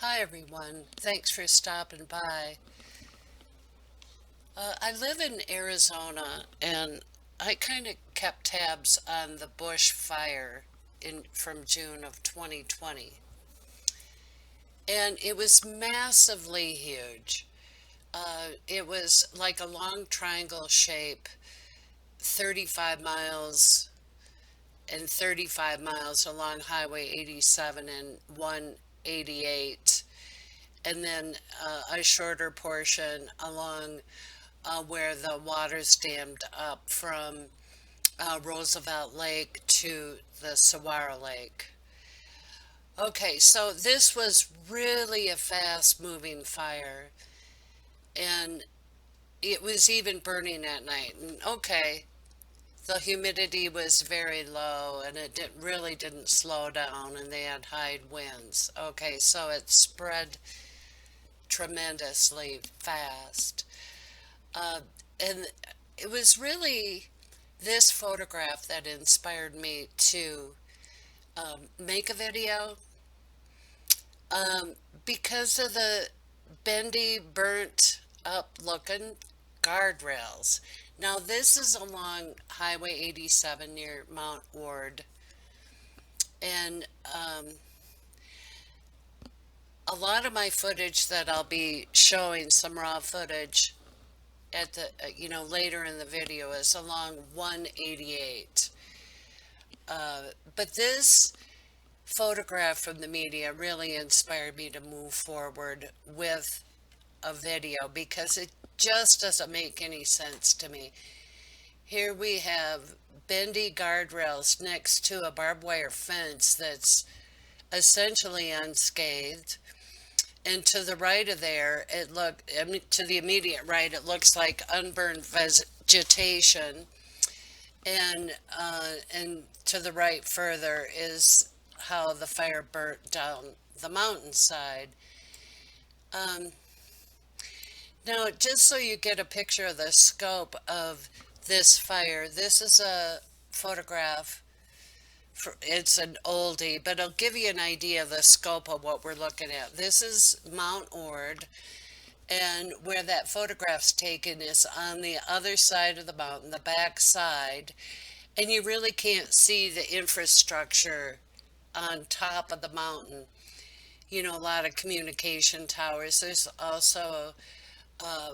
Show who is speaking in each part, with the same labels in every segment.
Speaker 1: Hi everyone, thanks for stopping by. I live in Arizona and I kind of kept tabs on the bush fire from June of 2020. And it was massively huge. It was like a long triangle shape, 35 miles and 35 miles along Highway 87 and 188, and then a shorter portion along where the water's dammed up from Roosevelt Lake to the Saguaro Lake. Okay, so this was really a fast moving fire, and it was even burning at night. And okay, the humidity was very low, and really didn't slow down, and they had high winds. Okay, so it spread tremendously fast. Uh, and it was really this photograph that inspired me to make a video um, because of the bendy, burnt up looking guardrails. Now, this is along Highway 87 near Mount Ord, and a lot of my footage that I'll be showing, some raw footage at the later in the video, is along 188. But this photograph from the media really inspired me to move forward with a video because it just doesn't make any sense to me. Here we have bendy guardrails next to a barbed wire fence that's essentially unscathed. And to the right of there, I mean, to the immediate right, it looks like unburned vegetation. And to the right further is how the fire burnt down the mountainside. Um, Now, just so you get a picture of the scope of this fire, this is a photograph. It's an oldie, but it'll give you an idea of the scope of what we're looking at. This is Mount Ord, and where that photograph's taken is on the other side of the mountain, the back side, and you really can't see the infrastructure on top of the mountain. A lot of communication towers. There's also uh,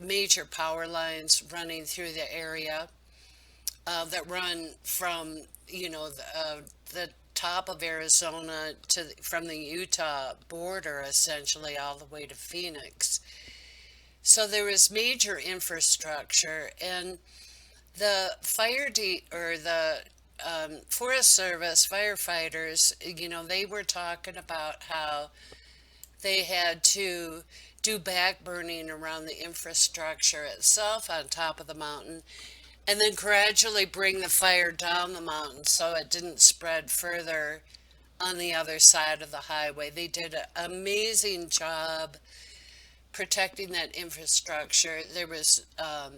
Speaker 1: major power lines running through the area that run from, the top of Arizona from the Utah border, essentially all the way to Phoenix. So there is major infrastructure, and the or the Forest Service firefighters, they were talking about how they had to do back burning around the infrastructure itself on top of the mountain and then gradually bring the fire down the mountain so it didn't spread further on the other side of the highway. They did an amazing job protecting that infrastructure. There was, uh,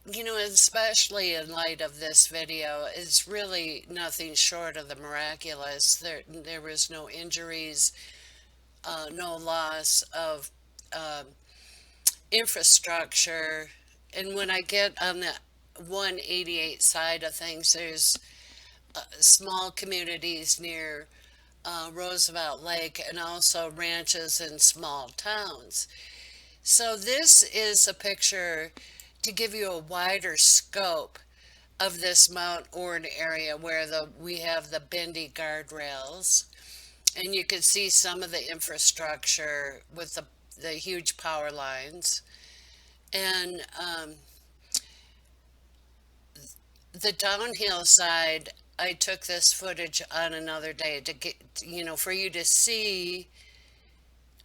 Speaker 1: especially in light of this video, it's really nothing short of the miraculous. There was no injuries, no loss of um infrastructure. And when I get on the 188 side of things, there's small communities near Roosevelt Lake and also ranches in small towns. So this is a picture to give you a wider scope of this Mount Ord area where we have the bendy guardrails, and you can see some of the infrastructure with the huge power lines. And the downhill side, I took this footage on another day to get, for you to see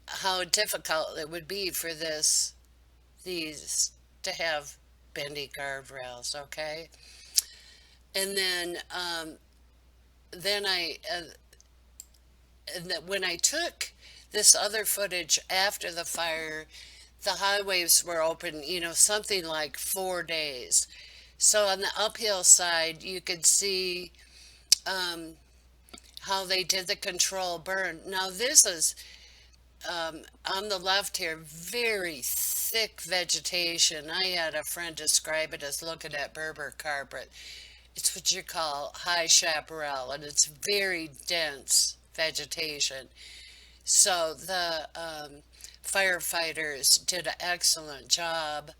Speaker 1: how difficult it would be for these to have bendy guardrails, okay? And then when I took this other footage after the fire, the highways were open, something like 4 days. So on the uphill side, you could see um, how they did the control burn. Now, this is on the left here, very thick vegetation. I had a friend describe it as looking at Berber carpet. It's what you call high chaparral, and it's very dense vegetation. So the firefighters did an excellent job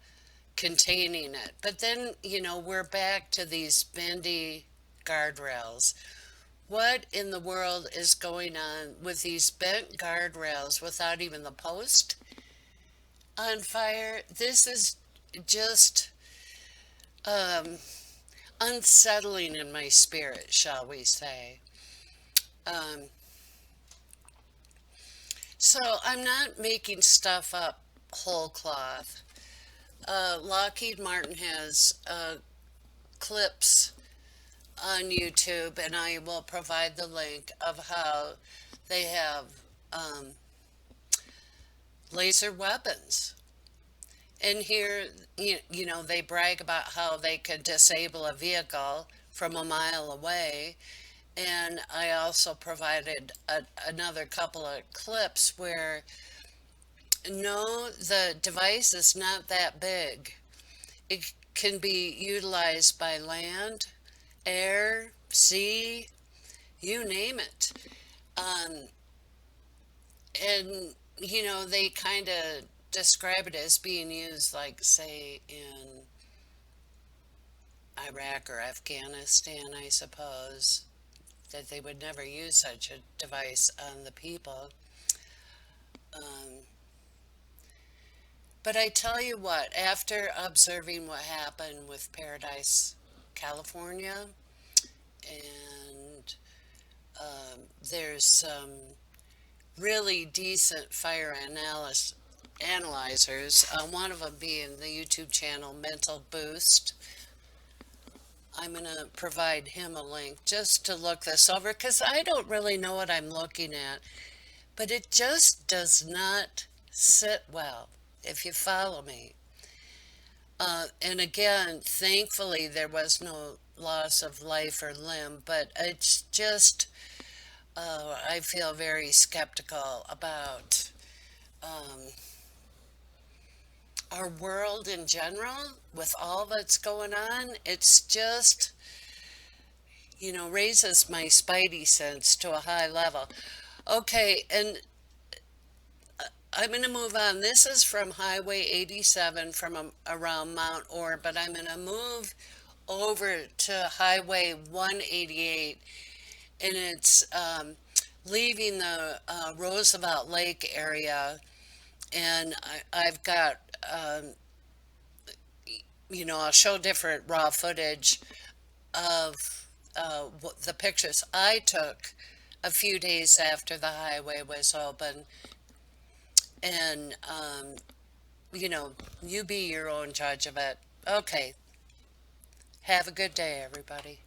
Speaker 1: containing it. But then, we're back to these bendy guardrails. What in the world is going on with these bent guardrails without even the post on fire? This is just um, unsettling in my spirit, shall we say. Um, so I'm not making stuff up whole cloth. Lockheed Martin has clips on YouTube, and I will provide the link of how they have um, laser weapons. And here, they brag about how they could disable a vehicle from a mile away. And I also provided another couple of clips where no, the device is not that big. It can be utilized by land, air, sea, you name it. Um, and, they kind of describe it as being used, like, say, in Iraq or Afghanistan, I suppose, that they would never use such a device on the people. Um, but I tell you what, after observing what happened with Paradise, California, and there's some really decent fire analyzers, one of them being the YouTube channel Mental Boost. I'm going to provide him a link just to look this over because I don't really know what I'm looking at, but it just does not sit well, if you follow me. And again, thankfully, there was no loss of life or limb, but it's just, I feel very skeptical about um, our world in general with all that's going on. It's just, raises my spidey sense to a high level. Okay, and I'm going to move on. This is from Highway 87 from around Mount Orr, but I'm going to move over to Highway 188, and it's leaving the Roosevelt Lake area, and I've got, I'll show different raw footage of the pictures I took a few days after the highway was open. And, you be your own judge of it. Okay. Have a good day, everybody.